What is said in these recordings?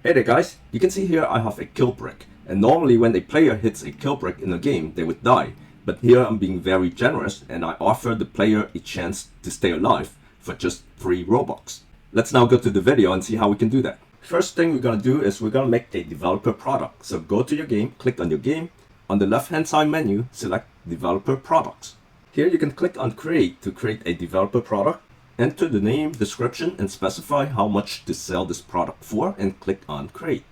Hey there guys, you can see here I have a kill brick, and normally when a player hits a kill brick in a game they would die, but here I'm being very generous and I offer the player a chance to stay alive for just 3 Robux. Let's now go to the video and see how we can do that. First thing we're gonna do is we're gonna make a developer product. So go to your game, click on your game, on the left hand side menu select developer products. Here you can click on create to create a developer product. Enter the name, description, and specify how much to sell this product for and click on create.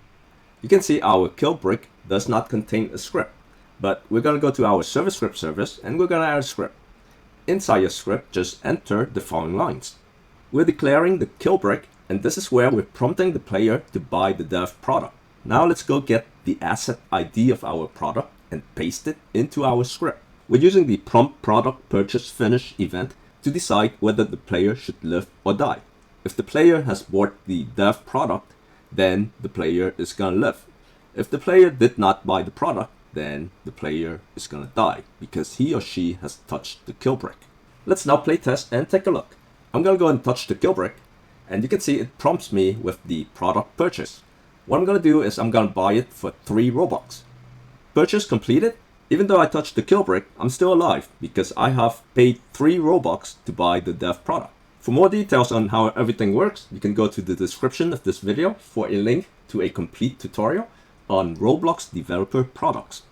You can see our kill brick does not contain a script, but we're going to go to our service script service and we're going to add a script. Inside your script, just enter the following lines. We're declaring the kill brick, and this is where we're prompting the player to buy the dev product. Now let's go get the asset ID of our product and paste it into our script. We're using the prompt product purchase finish event to decide whether the player should live or die. If the player has bought the dev product, then the player is gonna live. If the player did not buy the product, then the player is gonna die because he or she has touched the kill brick. Let's now play test and take a look. I'm gonna go and touch the kill brick, and you can see it prompts me with the product purchase. What I'm gonna do is I'm gonna buy it for 3 Robux. Purchase completed. Even though I touched the kill brick, I'm still alive because I have paid 3 Robux to buy the dev product. For more details on how everything works, you can go to the description of this video for a link to a complete tutorial on Roblox developer products.